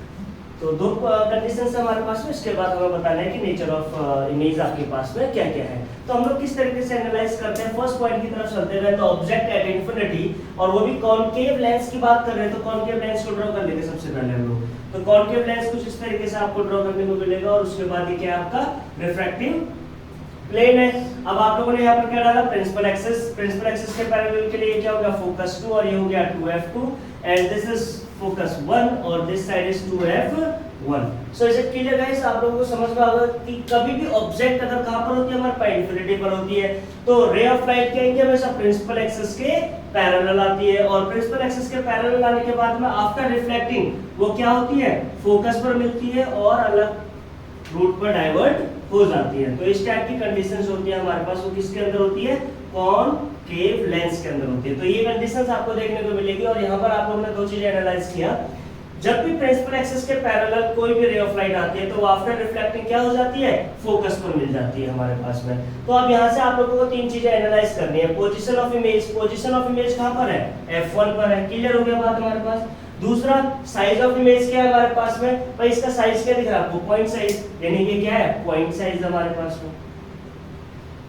तो दो कंडीशंस है हमारे पास में। इसके बाद हमें बताना है कि नेचर ऑफ इमेज आपके पास में क्या क्या है। तो हम लोग किस तरीके से एनालाइज करते हैं, फर्स्ट पॉइंट की तरफ चलते हैं, तो ऑब्जेक्ट एट इन्फिनिटी, और वो भी कॉनकेव लेंस की बात कर रहे हैं, तो कॉनकेव लेंस को ड्रॉ कर लेंगे सबसे पहले हम लोग। तो कॉनकेव लेंस कुछ इस तरीके से आपको ड्रॉ करने को मिलेगा, और उसके बाद ये क्या है आपका रिफ्रैक्टिव प्लेन है। अब आप लोगों ने यहाँ पर क्या डाला, प्रिंसिपल एक्सिस, प्रिंसिपल एक्सिस के पैरेलल के लिए क्या हो गया, फोकस 2, और ये हो गया 2F2, and this is focus 1, और this side is 2F1। So is it clear guys, आप लोगों को समझ में आ गया कि कभी भी ऑब्जेक्ट अगर कहां पर होती है, हमारे पास इन्फिनिटी पर होती है, तो रे ऑफ लाइट क्या है, हमेशा प्रिंसिपल एक्सिस के पैरेलल आती है, और प्रिंसिपल एक्सिस के पैरेलल आने के बाद में आफ्टर रिफ्लेक्टिंग वो क्या होती है, फोकस पर मिलती है और अलग रूट पर डाइवर्ट हो जाती है। तो इस टाइप की कंडीशंस होती है हमारे पास, वो किसके अंदर होती है, कॉनकेव लेंस के अंदर होती है। तो ये कंडीशंस आपको देखने को मिलेगी, और यहाँ पर आप लोगों ने दो चीजें एनालाइज किया, जब भी प्रिंसिपल एक्सिस के पैरेलल कोई भी रे ऑफ लाइट आती है तो वो आफ्टर रिफ्लेक्टिंग क्या हो जाती है, फोकस पर मिल जाती है हमारे पास में। तो अब यहाँ से आप लोगों को तीन चीजें एनालाइज करनी है। Position of image, position of image कहाँ पर है, F1 पर है, क्लियर हो गया बात हमारे पास। दूसरा, साइज ऑफ इमेज क्या है हमारे पास में, भाई इसका साइज क्या दिख रहा है आपको, पॉइंट साइज, यानी कि क्या है, पॉइंट साइज हमारे पास में।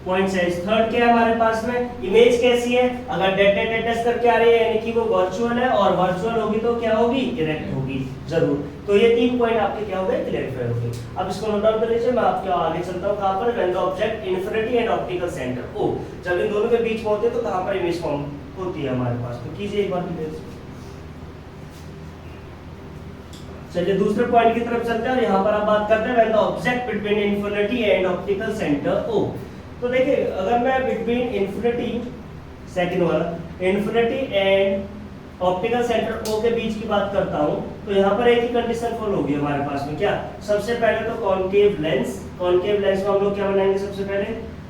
Point size. थर्ड क्या है हमारे पास में, इमेज कैसी है, अगर डेट करके आ रही है यानी कि वो वर्चुअल है, और वर्चुअल होगी तो क्या होगी, इरेक्ट होगी जरूर। तो ये 3 पॉइंट आपके क्या हो गए, क्लैरिफाई हो गए। अब इसको नोट डाउन कर लीजिए, मैं आपके आगे चलता हूं। कहां पर, when the object infinity and optical centre O, जब इन दोनों के बीच में होते हैं तो कहां पर इमेज फॉर्म होती है हमारे पास। तो कीजिए एक बार डिटेल्स। चलिए दूसरे पॉइंट की तरफ चलते हैं, और यहाँ पर आप बात करते हैं when the object between infinity and optical centre O. तो देखिए अगर मैं बिटवीन इन्फिनिटी, सेकंड वाला, infinity and optical centre O के बीच की बात करता हूं, तो यहाँ पर एक ही कंडीशन फॉलो होगी हमारे पास में। क्या, सबसे पहले तो कॉनकेव लेंस, कॉनकेव लेंस में हम लोग क्या बनाएंगे, सबसे पहले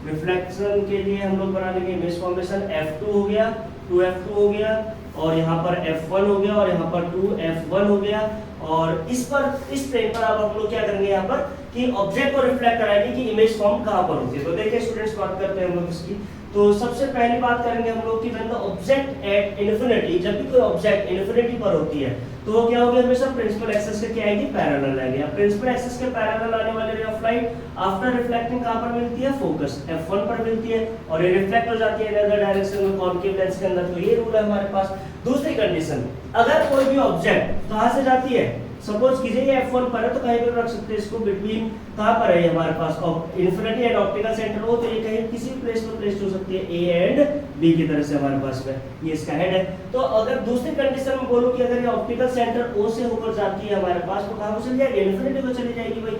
रिफ्लेक्शन के लिए हम लोग बना लेंगे इमेज फॉर्मेशन f2 हो गया, 2f2 हो गया, और यहाँ पर f1 हो गया, और यहाँ पर 2f1 हो गया। और इस प्लेन पर अब हम लोग क्या करेंगे यहाँ पर कि ऑब्जेक्ट को रिफ्लेक्ट कराएंगे कि इमेज फॉर्म कहाँ पर होती है। तो देखिए स्टूडेंट्स, बात करते हैं हम लोग इसकी। तो सबसे पहली बात करेंगे हम लोग कि when the object at infinity, जब भी कोई ऑब्जेक्ट इन्फिनिटी पर होती है तो वो क्या होगी, हमेशा प्रिंसिपल एक्सिस के क्या आएगी, पैरेलल आएगी। अब प्रिंसिपल एक्सिस के पैरेलल आने वाले ray of light after reflecting कहां पर मिलती है, फोकस f1 पर मिलती है, और ये रिफ्लेक्ट हो जाती है अदर डायरेक्शन में कॉनकेव लेंस के अंदर। तो ये रूल है हमारे पास। दूसरी कंडीशन, अगर कोई भी ऑब्जेक्ट कहां से जाती है, सपोज कीजिए ये f1 पर है तो कहीं भी रख सकते हैं इसको, बिटवीन कहां पर है हमारे पास, इन्फिनिटी एंड ऑप्टिकल सेंटर हो, तो ये कहीं किसी भी प्लेस पर प्लेस हो सकती है, a एंड b की तरह से हमारे पास में, ये इसका हेड है। तो अगर दूसरी कंडीशन में बोलूं कि अगर ये ऑप्टिकल सेंटर o से होकर जाती है हमारे पास, तो कहां को चली जाएगी, इन्फिनिटी को चली जाएगी भाई।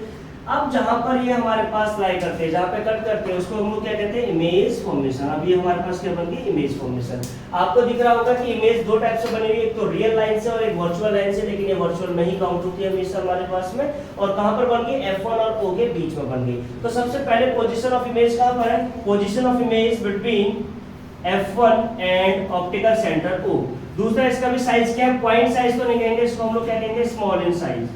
अब जहां पर ये हमारे पास लाई करते हैं, जहां पे कट करते हैं, उसको हम लोग क्या कहते हैं, इमेज फॉर्मेशन। अब ये हमारे पास क्या बन गई, इमेज फॉर्मेशन। आपको दिख रहा होगा कि इमेज दो टाइप से बनी हुई है, एक तो रियल लाइन से और एक वर्चुअल लाइन से, लेकिन ये वर्चुअल में ही काउंट होती है हमेशा हमारे पास में। और कहां पर बन गई, f1 और o के बीच में बन गई। तो सबसे पहले पोजीशन ऑफ इमेज कहां पर है, position of image between f1 and optical centre o। दूसरा इसका भी साइज क्या है, पॉइंट साइज तो नहीं कहेंगे इसको, हम लोग क्या कहेंगे, small in size,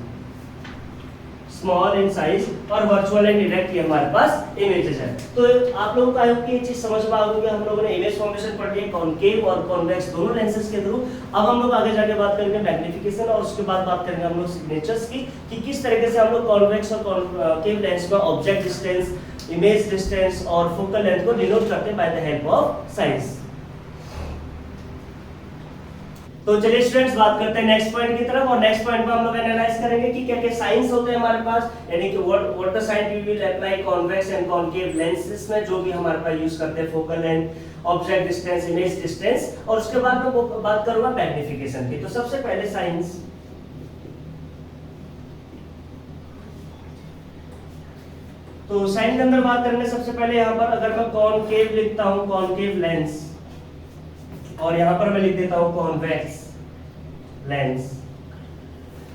small in size, और वर्चुअल एंड डायरेक्ट ये हमारे पास इमेजेस है। तो आप लोगों को आई होप कि ये चीज समझ में आ गई। हम लोगों ने इमेज फॉर्मेशन पढ़ ली कॉनकेव और कॉन्वेक्स दोनों लेंसेज के थ्रू। अब हम लोग आगे जाके बात करेंगे मैग्निफिकेशन, और उसके बाद बात करेंगे हम लोग सिग्नेचर्स की, कि किस तरीके से हम लोग कॉन्वेक्स और कॉनकेव लेंस में ऑब्जेक्ट डिस्टेंस, इमेज डिस्टेंस और फोकल लेंथ को डिनोट करते हैं by the help of science. तो चलिए स्टूडेंट्स, बात करते हैं नेक्स्ट पॉइंट की तरफ, और नेक्स्ट पॉइंट पे हम लोग एनालाइज करेंगे कि क्या क्या साइंस होते हैं हमारे पास, यानी कि what the sign we will apply convex and concave lenses में, जो भी हमारे पास यूज करते हैं, focal length, object distance, image distance, और उसके बाद मैं बात करूंगा मैग्निफिकेशन की। तो सबसे पहले साइंस, तो साइन के अंदर बात करेंगे सबसे पहले यहाँ पर, अगर मैं कॉनकेव लिखता हूँ, कॉनकेव लेंस, और यहाँ पर मैं लिख देता हूँ कॉन्वेक्स लेंस।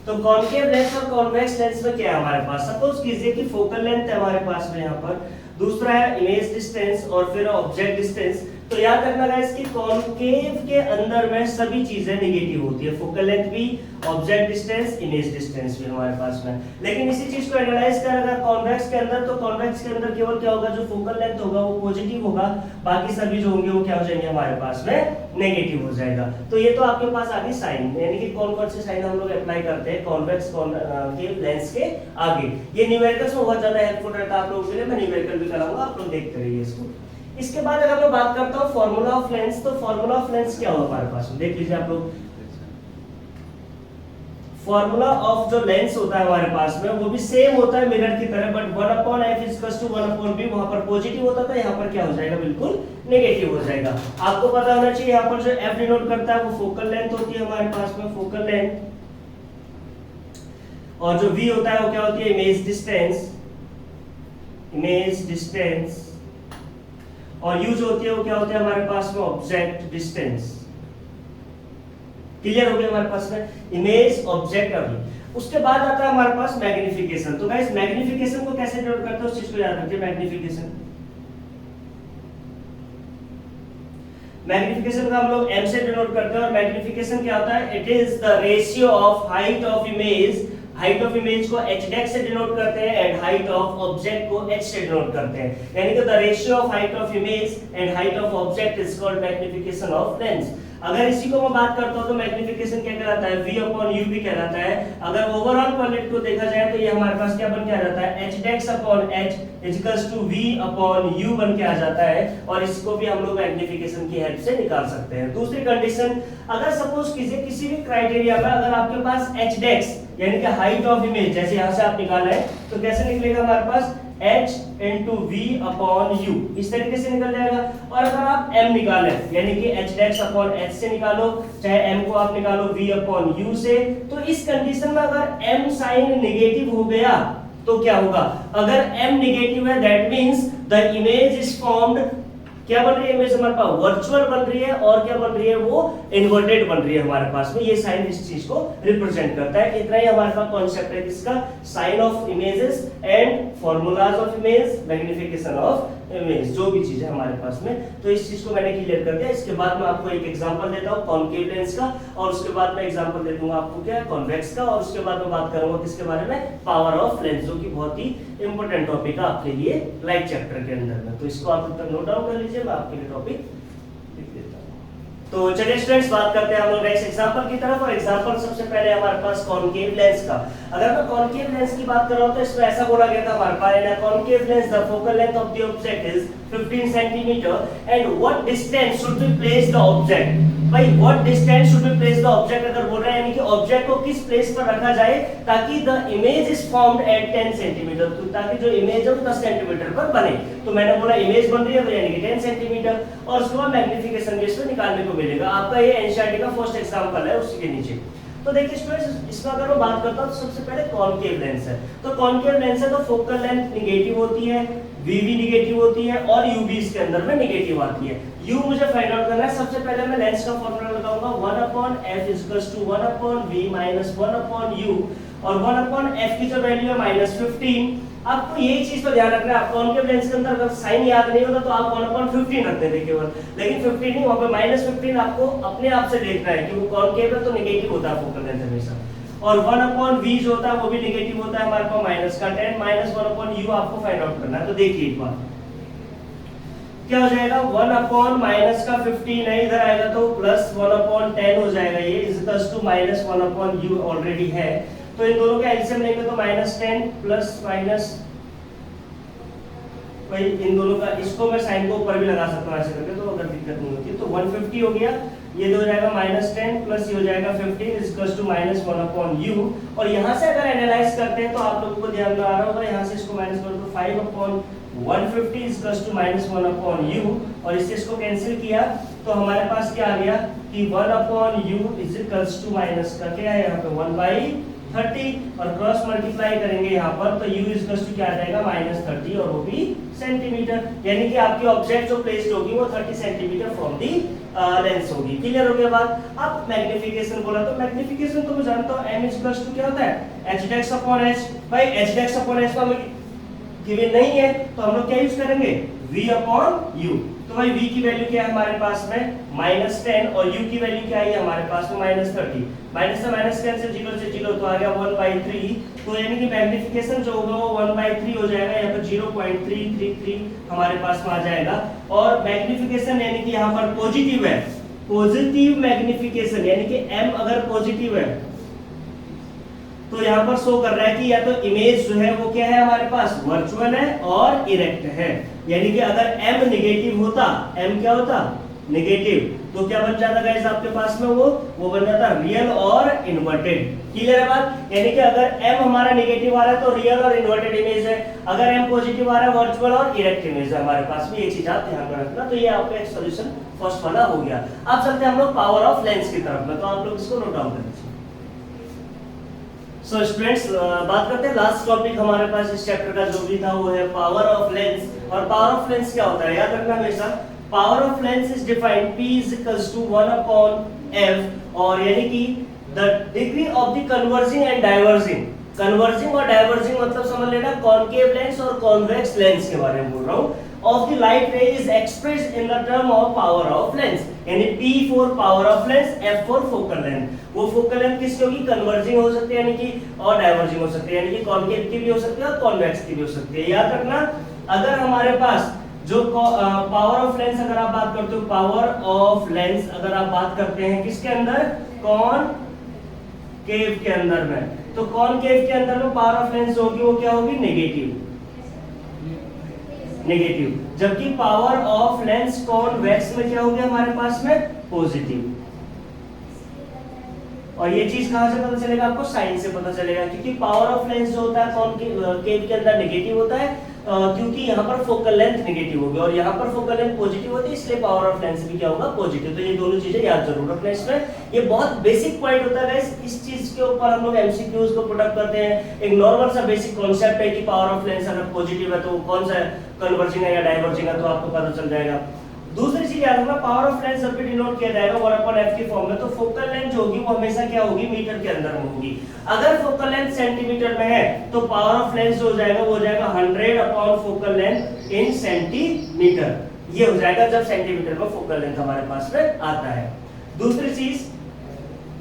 तो कॉनकेव लेंस और कॉन्वेक्स लेंस में क्या है हमारे पास, सपोज कीजिए कि फोकल लेंथ है हमारे पास में यहाँ पर, दूसरा है इमेज डिस्टेंस, और फिर ऑब्जेक्ट डिस्टेंस। तो याद रखना गाइस कि कॉनकेव के अंदर में सभी चीजें नेगेटिव होती है, फोकल लेंथ भी, ऑब्जेक्ट डिस्टेंस, इमेज डिस्टेंस भी हमारे पास में। लेकिन इसी चीज को एनालाइज कर अगर कॉन्वेक्स के अंदर, तो कॉन्वेक्स के अंदर केवल क्या होगा, जो फोकल लेंथ होगा वो पॉजिटिव होगा, बाकी सभी जो होंगे वो क्या हो जाएंगे हमारे पास में, नेगेटिव हो जाएगा। तो ये तो आपके पास आ गई साइन, यानी कि कौन कौन से साइन हम लोग अप्लाई करते हैं कॉन्वेक्स कॉनकेव लेंस के आगे। ये न्यूमेरिकल्स में बहुत ज्यादा हेल्पफुल रहता है आप लोगों के लिए, मैं न्यूमेरिकल भी कराऊंगा, आप लोग देखते रहिए इसको। इसके बाद अगर मैं बात करता हूं फार्मूला ऑफ लेंस, तो फार्मूला ऑफ लेंस क्या होगा हमारे पास, देख लीजिए आप लोग। फार्मूला ऑफ जो लेंस होता है हमारे पास में, वो भी सेम होता है मिरर की तरह, बट 1/f=1/b वहां पर पॉजिटिव होता था, यहाँ पर क्या हो जाएगा, बिल्कुल नेगेटिव हो जाएगा। आपको पता होना चाहिए यहाँ पर जो f डिनोट करता है वो फोकल लेंथ होती है हमारे पास में, फोकल लेंथ, और जो v होता है वो क्या होती है, इमेज डिस्टेंस, इमेज डिस्टेंस, और u जो होती है वो क्या होती है हमारे पास में, ऑब्जेक्ट डिस्टेंस। क्लियर हो गया हमारे पास में इमेज, ऑब्जेक्ट, अभी उसके बाद आता है हमारे पास मैग्निफिकेशन। तो गाइस मैग्निफिकेशन को कैसे डिनोट करते हैं उस चीज को याद रखिए। मैग्निफिकेशन, मैग्निफिकेशन का हम लोग m से डिनोट करते हैं, और मैग्निफिकेशन क्या होता है, it is the ratio of height of image, height of image को h डेक से डिनोट करते हैं, एंड हाइट ऑफ ऑब्जेक्ट को h से डिनोट करते हैं, यानी कि the ratio of height of image and height of object is called magnification of lens. अगर इसी को मैं बात करता हूं तो मैग्निफिकेशन क्या कहलाता है, v अपॉन u भी कहलाता है। अगर ओवरऑल क्वालिटी को देखा जाए तो ये हमारे पास क्या बन के आ जाता है, h dash upon h equals to v upon u बन के आ जाता है, और इसको भी हम लोग मैग्निफिकेशन की हेल्प से निकाल सकते हैं। दूसरी कंडीशन, अगर सपोज किसी भी क्राइटेरिया में अगर आपके पास h डेक्स यानी कि हाइट ऑफ इमेज, जैसे यहां से आप निकाला है तो कैसे निकलेगा हमारे पास h into v upon u, इस तरीके से निकल जाएगा। और अगर आप m निकालें यानी कि h डेक्स अपॉन h से निकालो, चाहे m को आप निकालो v अपॉन u से, तो इस कंडीशन में अगर m साइन नेगेटिव हो गया तो क्या होगा, अगर m नेगेटिव है that means the image is formed, क्या बन रही है इमेज हमारे पास, वर्चुअल बन रही है, और क्या बन रही है वो इन्वर्टेड बन रही है हमारे पास में। ये साइन इस चीज को रिप्रेजेंट करता है। इतना ही हमारे पास कॉन्सेप्ट है किसका, sign of images and formulas of image, magnification of image, जो भी चीज है हमारे पास में। तो इस चीज को मैंने क्लियर कर दिया। इसके बाद मैं आपको एक एग्जांपल देता हूं कॉनकेव लेंस का, और उसके बाद मैं एग्जांपल दे दूंगा आपको क्या कॉन्वेक्स का, और उसके बाद मैं बात करूंगा किसके बारे में, पावर ऑफ लेंस, जो कि बहुत ही इंपॉर्टेंट टॉपिक है आपके लिए लाइट चैप्टर के अंदर में। तो इसको आप तक नोट डाउन कर लीजिए, मैं आपके लिए टॉपिक लिख देता हूं। तो चलिए स्टूडेंट्स बात करते हैं हम लोग नेक्स्ट एग्जांपल की तरफ। और एग्जांपल सबसे पहले हमारे पास कॉनकेव लेंस का। अगर मैं कॉनकेव लेंस की बात कर रहा हूं तो इसमें ऐसा बोला गया था हमारे पास, in a concave lens the focal length of the object is 15 centimetre and what distance should be place the object. भाई what distance should be place the object अगर बोल रहे हैं यानी कि ऑब्जेक्ट को किस प्लेस पर रखा जाए ताकि the image is formed at 10 centimetre, तो ताकि जो इमेज है वो 10 सेंटीमीटर पर बने। तो मैंने बोला इमेज बन रही है तो यानी कि 10 सेंटीमीटर, और उसके बाद मैग्निफिकेशन भी इसमें निकालने को मिलेगा। आपका ये एनसीईआरटी का फर्स्ट एग्जांपल है उसी के नीचे। तो देखिए स्टूडेंट्स, इसमें अगर मैं बात करता हूं तो सबसे पहले कॉनकेव लेंस है। तो कॉनकेव लेंस है तो फोकल लेंथ नेगेटिव होती है, v भी नेगेटिव होती है, और u भी इसके अंदर में नेगेटिव आती है। u मुझे फाइंड आउट करना है। सबसे पहले मैं लेंस का फार्मूला लगाऊंगा 1/f = 1/v - 1/u, और 1/f की जो वैल्यू है -15। आपको यही चीज तो ध्यान रखना है, आप कॉनकेव लेंस के अंदर अगर साइन याद नहीं होता तो आप 1/15 रखते थे केवल, लेकिन 15 नहीं, वहां पे -15 आपको अपने आप से देखना है कि वो कॉनकेव है तो नेगेटिव होता है फोकल लेंथ हमेशा। और 1/v जो होता है वो भी नेगेटिव होता है हमारे पास -10 -1/u आपको फाइंड आउट करना है। तो देखिए एक बार क्या हो जाएगा, 1/-15 है, इधर आएगा तो +1/10 हो जाएगा, ये इक्वल्स टू -1/u ऑलरेडी है। तो इन दोनों का एलसीएम लेंगे तो -10 प्लस माइनस, भाई इन दोनों का, इसको मैं साइन को ऊपर भी लगा सकता हूं ऐसे करके, तो अगर दिक्कत नहीं होती तो 150 हो गया, ये हो जाएगा -10 प्लस ये हो जाएगा 15 इक्वल्स टू -1/u। और यहां से अगर एनालाइज करते हैं तो आप लोगों को ध्यान में आ रहा होगा, यहां से इसको माइनस करो तो 5/150 इक्वल्स टू -1/u, और इससे इसको कैंसिल किया तो हमारे पास क्या आ गया कि 1/u इक्वल्स टू माइनस का क्या है यहाँ पे 1/30, और क्रॉस मल्टीप्लाई करेंगे यहाँ पर तो u इक्वल्स टू क्या आ जाएगा -30, और वो भी सेंटीमीटर, यानी कि आपकी ऑब्जेक्ट जो प्लेस्ड होगी वो 30 सेंटीमीटर फ्रॉम दी लेंस होगी। क्लियर हो गया बात। अब मैग्निफिकेशन बोला तो मैग्निफिकेशन तो मैं जानता हूं m इक्वल्स टू क्या होता है h डेक्स अपॉन h। भाई h डेक्स अपॉन h का गिवन नहीं है तो हम लोग क्या यूज करेंगे v अपॉन u। तो भाई v की वैल्यू क्या है हमारे पास में -10, और u की वैल्यू क्या है हमारे पास में -30। माइनस से माइनस कैंसिल, 0 से 0 तो आ गया 1/3, तो यानी कि मैग्निफिकेशन जो होगा वो 1/3 हो जाएगा, यहाँ पर 0.333 हमारे पास में आ जाएगा। और मैग्निफिकेशन यानी कि यहाँ पर पॉजिटिव है, पॉजिटिव मैग्निफिकेशन यानी कि m अगर पॉजिटिव है तो यहाँ पर शो कर रहा है कि या तो इमेज जो है वो क्या है हमारे पास वर्चुअल है और इरेक्ट है। यानी कि अगर m नेगेटिव होता, m क्या होता नेगेटिव, तो क्या बन जाता गाइस आपके पास में वो बन जाता रियल और इन्वर्टेड। क्लियर है बात। यानी कि अगर m हमारा नेगेटिव आ रहा है तो रियल और इन्वर्टेड इमेज है, अगर m पॉजिटिव आ रहा है वर्चुअल और इरेक्ट इमेज है हमारे पास में। ये चीज आप ध्यान में रखना। तो ये आपका एक सॉल्यूशन फर्स्ट वाला हो गया। अब चलते हैं हम लोग पावर ऑफ लेंस की तरफ में, तो आप लोग इसको नोट डाउन कर लीजिए। सो स्टूडेंट्स बात करते हैं लास्ट टॉपिक हमारे पास इस चैप्टर का जो भी था वो है पावर ऑफ लेंस। और पावर ऑफ लेंस क्या होता है याद रखना हमेशा, power of lens is defined p equals to 1/f, और यानी कि the degree of the converging and diverging. Converging और डाइवर्जिंग मतलब समझ लेना कॉनकेव लेंस और कॉन्वेक्स लेंस के बारे में बोल रहा हूं। of the light ray is expressed in the term of power of lens, यानी P for power of lens, F for focal length। वो focal length किसकी होगी कन्वर्जिंग हो सकती है यानी कि और डाइवर्जिंग हो सकती है, यानी कि कॉनकेव की भी हो सकती है और कॉन्वेक्स की भी हो सकती है। याद रखना अगर हमारे पास जो पावर ऑफ लेंस अगर आप बात करते हो, पावर ऑफ लेंस अगर आप बात करते हैं किसके अंदर, कॉनकेव के अंदर में, तो कॉनकेव के अंदर में पावर ऑफ लेंस होगी वो क्या होगी, नेगेटिव, नेगेटिव। जबकि पावर ऑफ लेंस कॉन्वेक्स में क्या हो गया हमारे पास में, पॉजिटिव। और ये चीज कहां से पता चलेगा आपको, साइन से पता चलेगा, क्योंकि पावर ऑफ लेंस जो होता है कॉनकेव के अंदर नेगेटिव होता है, क्योंकि यहाँ पर फोकल लेंथ नेगेटिव होगी और यहाँ पर फोकल लेंथ पॉजिटिव होती है, इसलिए पावर ऑफ लेंस भी क्या होगा, पॉजिटिव। तो ये दोनों चीजें याद जरूर रखना इसमें, ये बहुत बेसिक पॉइंट होता है गाइस। इस चीज के ऊपर हम लोग एमसीक्यूज को पुटअप करते हैं। एक नॉर्मल सा बेसिक कॉन्सेप्ट है कि पावर ऑफ लेंस अगर पॉजिटिव है तो कौन सा कन्वर्जिंग है या डाइवर्जिंग है, तो आपको पता चल जाएगा। दूसरी चीज याद रखना, पावर ऑफ लेंस जब भी डिनोट किया जाएगा 1/f की फॉर्म में, तो फोकल लेंथ जो होगी वो हमेशा क्या होगी, मीटर के अंदर में होगी। अगर फोकल लेंथ सेंटीमीटर में है तो पावर ऑफ लेंस जो हो जाएगा वो हो जाएगा 100 upon focal length in centimetre, ये हो जाएगा जब सेंटीमीटर में फोकल लेंथ हमारे पास में आता है। दूसरी चीज,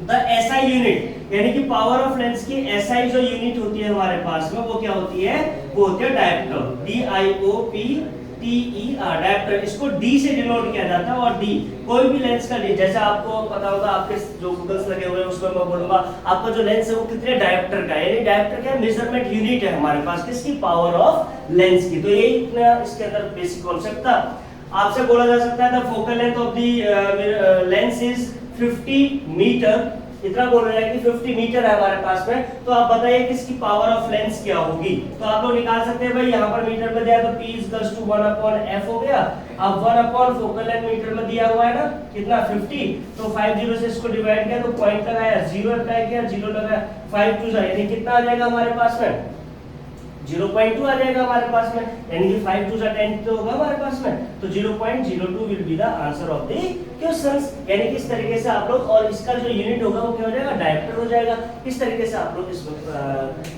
द एसआई यूनिट, यानी कि पावर ऑफ लेंस की एसआई जो यूनिट होती है हमारे पास में वो क्या होती है, वो होती है डायोप्टर, DIOPTER, डायोप्टर। इसको D से डिनोट किया जाता है। और D कोई भी लेंस का, जैसे आपको पता होगा आपके जो गूगल्स लगे हुए हैं उसमें मैं बोलूंगा आपका जो लेंस है वो कितने डायोप्टर का है, यानी डायोप्टर क्या है, मेजरमेंट यूनिट है हमारे पास किसकी, पावर ऑफ लेंस की। तो यही इतना इसके अंदर बेसिक कॉन्सेप्ट था। आपसे बोला जा सकता है the focal length of the lens is 50 metre, इतना बोल रहे हैं कि 50 मीटर है हमारे पास में, तो आप बताइए कि इसकी पावर ऑफ लेंस क्या होगी। तो आप लोग निकाल सकते हैं भाई, यहाँ पर मीटर में दिया तो P = 1/f हो गया। अब 1/, फोकल लेंथ मीटर में दिया हुआ है ना कितना, 50, तो 50 से इसको डिवाइड किया तो पॉइंट लगाया, 0 अप्लाई किया, 0 लगाया, 5 2 यानी कितना आ जाएगा हमारे पास में, 0.2 आ जाएगा हमारे पास में, यानी कि 5 2 10 तो होगा हमारे पास में, तो 0.02 will be the answer of the questions. यानी कि इस तरीके से आप लोग, और इसका जो यूनिट होगा वो क्या हो जाएगा, डायोप्टर हो जाएगा। इस तरीके से आप लोग इस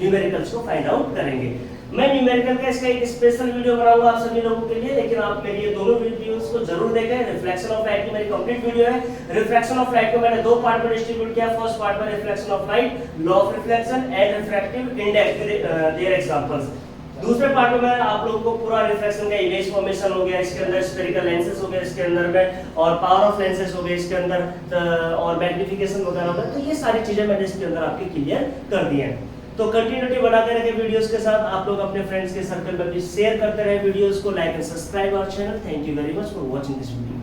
न्यूमेरिकल्स को फाइंड आउट करेंगे। मैं न्यूमेरिकल का इसका एक स्पेशल वीडियो बनाऊंगा आप सभी लोगों के लिए, लेकिन आप मेरी ये दोनों वीडियोस को जरूर देखें। रिफ्लेक्शन ऑफ लाइट की मेरी कंप्लीट वीडियो है। रिफ्रैक्शन ऑफ लाइट को मैंने दो पार्ट में डिस्ट्रीब्यूट किया। फर्स्ट पार्ट में reflection of light, law of reflection and refractive index, their examples. दूसरे पार्ट में मैं आप लोगों को पूरा रिफ्लेक्शन का इमेज फॉर्मेशन हो गया, इसके अंदर स्फेरिकल लेंसेज हो गए इसके अंदर में, और पावर ऑफ लेंसेज हो गए इसके अंदर, और मैग्निफिकेशन वगैरह हो गया। तो ये सारी चीजें मैंने इसके अंदर आपके क्लियर कर दी हैं। तो कंटिन्यूटी बनाते रहे वीडियोस के साथ। आप लोग अपने फ्रेंड्स के सर्कल में भी शेयर करते रहे वीडियोस को, like and subscribe our channel. Thank you very much for watching this video.